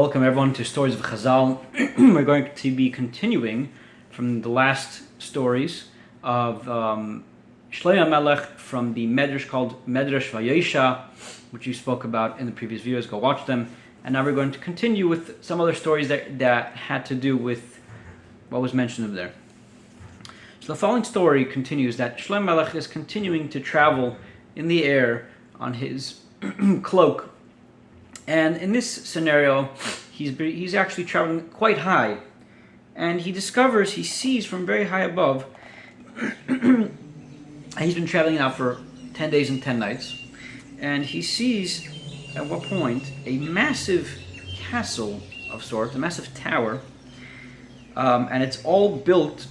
Welcome everyone to Stories of Chazal. We're going to be continuing from the last stories of shlomo hamelech from the medrash called medrash vayosha, which you spoke about in the previous videos. Go watch them. And now we're going to continue with some other stories that had to do with what was mentioned there. So the following story continues that shlomo hamelech is continuing to travel in the air on his cloak. And in this scenario, he's actually traveling quite high. And he sees from very high above, he's been traveling now for 10 days and 10 nights, and he sees at what point a massive castle of sorts, a massive tower, and it's all built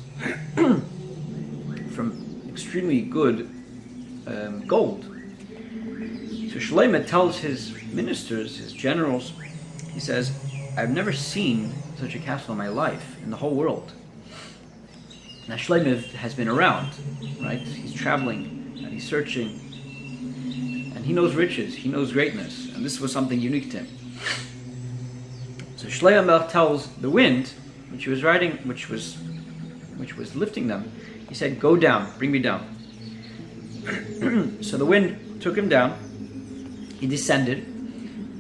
from extremely good gold. So Shlomo tells his ministers, his generals, he says, I've never seen such a castle in my life, in the whole world. Now Shlomo has been around, right? He's traveling, and he's searching, and he knows riches, he knows greatness, and this was something unique to him. So Shlomo hamelech tells the wind, which he was riding, which was lifting them, he said, go down, bring me down. So the wind took him down, he descended,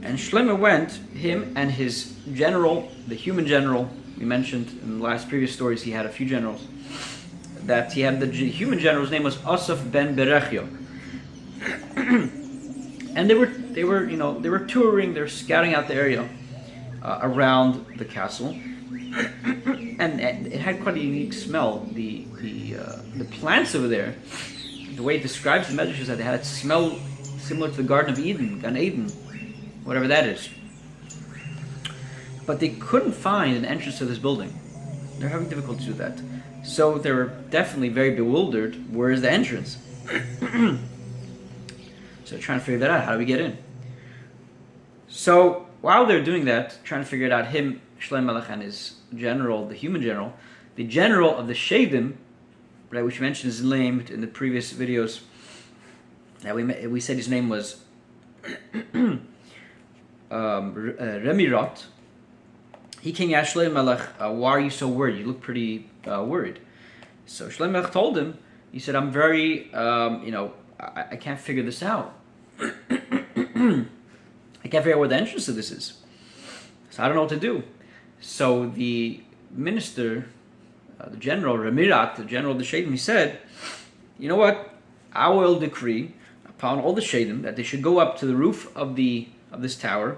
and Shlomo went, him and his general, the human general, we mentioned in the last previous stories he had a few generals, that he had the human general's name was Asaf ben Berechio. And they were touring, they were scouting out the area around the castle, and it had quite a unique smell. The plants over there, the way it describes the medrash is that they had a smell similar to the Garden of Eden, Gan Eden, whatever that is. But they couldn't find an entrance to this building. They're having difficulty with that. So they were definitely very bewildered. Where is the entrance? So trying to figure that out. How do we get in? So while they're doing that, trying to figure it out, him, shlomo hamelech, and his general, the human general, the general of the Shadim, right, which we mentioned is named in the previous videos, that we said his name was Remirot. He came to Shlomo hamelech, why are you so worried? You look pretty worried. So Shlomo hamelech told him, he said, I'm very, I can't figure this out. I can't figure out where the entrance to this is. So I don't know what to do. So the minister, the general, Remirot, the general of the Shadim, he said, you know what? I will decree upon all the Shadim that they should go up to the roof of this tower,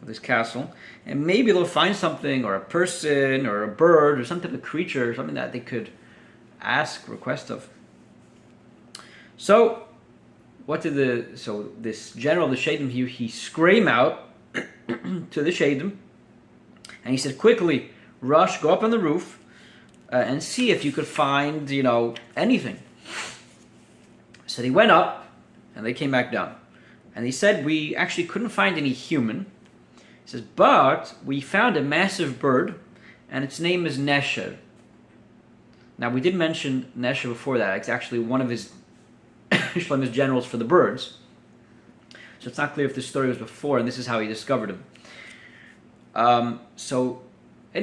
of this castle, and maybe they'll find something, or a person, or a bird, or some type of creature, or something that they could request of. So this general of the Shadim, he screamed out to the Shadim, and he said, quickly, rush, go up on the roof, and see if you could find, anything. So they went up, and they came back down. And he said, we actually couldn't find any human. He says, but we found a massive bird, and its name is Nesher. Now, we did mention Nesher before that. It's actually one of his Shlomo's generals for the birds. So it's not clear if this story was before, and this is how he discovered him. So the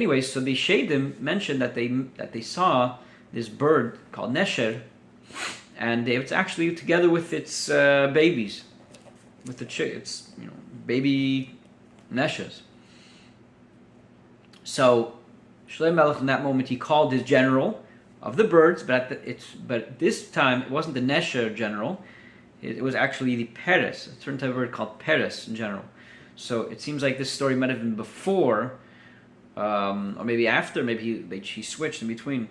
Shadim mentioned that they saw this bird called Nesher, and it's actually together with its babies, with its baby neshers. So Shlomo hamelech in that moment he called his general of the birds, but this time it wasn't the nesher general, it was actually the peres, a certain type of bird called peres in general. So it seems like this story might have been before, or maybe after. Maybe he switched in between.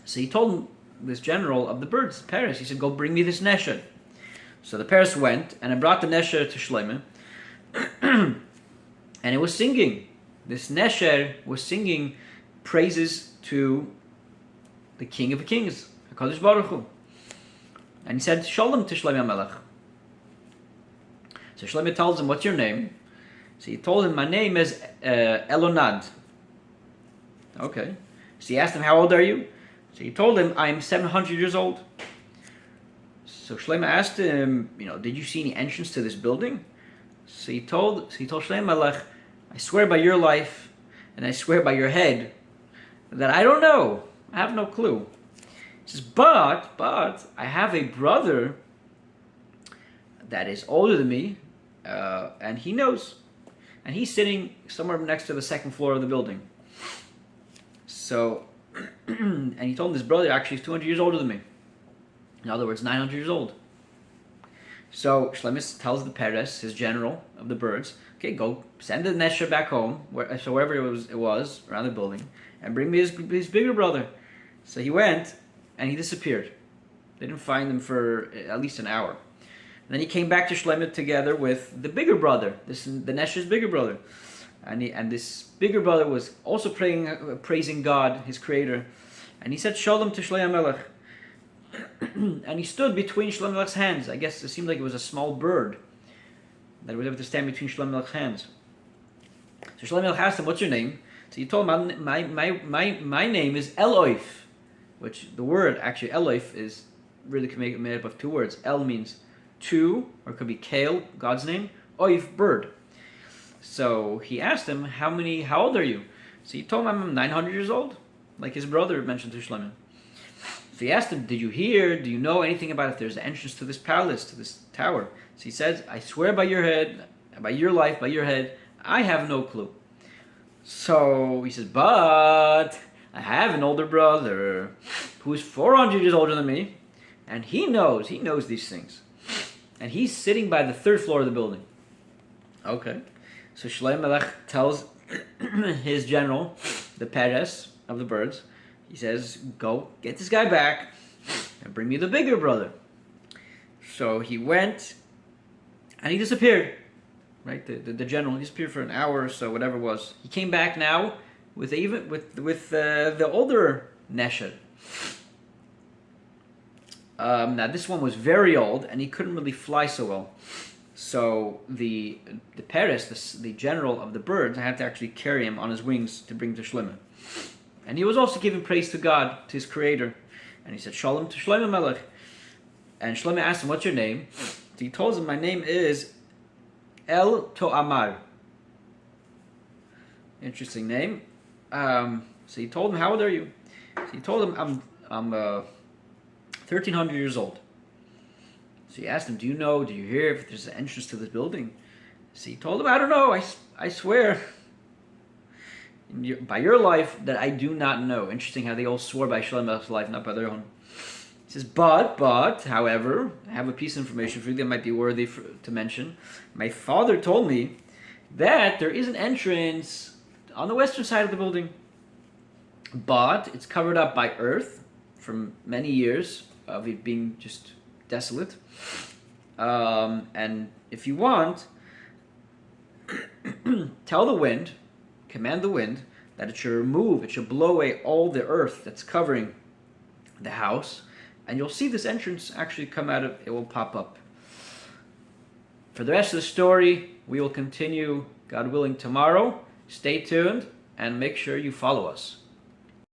So he told this general of the birds, Peres, he said, go bring me this nesher. So the Peres went, and it brought the nesher to Shlomo, and it was singing. This nesher was singing praises to the King of Kings, HaKadosh Baruch Hu. And he said, Shalom to Shlomo hamelech. So Shlomo tells him, what's your name? So he told him, my name is Elonad. Okay. So he asked him, how old are you? So he told him, I'm 700 years old. So Shlomo asked him, did you see any entrance to this building? So he told Shlomo hamelech, I swear by your life, and I swear by your head, that I don't know. I have no clue. He says, but I have a brother that is older than me, and he knows. And he's sitting somewhere next to the second floor of the building. So, and he told him this brother actually is 200 years older than me. In other words, 900 years old. So Shlomo tells the Peres, his general of the birds, okay, go send the Nesher back home, wherever it was around the building, and bring me his bigger brother. So he went, and he disappeared. They didn't find him for at least an hour. And then he came back to Shlomo together with the bigger brother, the Nesher's bigger brother. And this bigger brother was also praising God, his creator. And he said Shalom to Shlomo hamelech. And he stood between Shlomo hamelech's hands. I guess it seemed like it was a small bird that was able to stand between Shlomo hamelech's hands. So Shlomo hamelech asked him, what's your name? So he told him, my name is Eloif, which the word, actually, Eloif, is really can make it made up of two words. El means two, or it could be Kale, God's name. Oif, bird. So he asked him, how old are you? So he told him, I'm 900 years old, like his brother mentioned to Shlomo. So he asked him, do you know anything about if there's an entrance to this palace, to this tower? So he says, I swear by your head, by your life, by your head, I have no clue. So he says, but I have an older brother who is 400 years older than me, and he knows these things. And he's sitting by the third floor of the building. Okay. So Shlomo hamelech tells his general, the Peres of the birds, he says, go get this guy back and bring me the bigger brother. So he went, and he disappeared. Right, the general disappeared for an hour or so, whatever it was. He came back now with the older Nesher. Now this one was very old, and he couldn't really fly so well. So the Peres, the general of the birds, had to actually carry him on his wings to bring to Shlomo. And he was also giving praise to God, to his creator. And he said, Shalom to Shlomo hamelech. And Shlomo asked him, what's your name? So he told him, my name is El To'amar. Interesting name. So he told him, how old are you? So he told him, I'm 1,300 years old. So he asked him, do you hear if there's an entrance to this building? So he told him, I don't know, I swear by your life that I do not know. Interesting how they all swore by Shlomo hamelech's life, not by their own. He says, but, however, I have a piece of information for you that might be worthy to mention. My father told me that there is an entrance on the western side of the building, but it's covered up by earth from many years of it being just desolate. And if you want, tell the wind, command the wind, that it should blow away all the earth that's covering the house, and you'll see this entrance actually come out of, it will pop up. For the rest of the story, we will continue, God willing, tomorrow. Stay tuned, and make sure you follow us.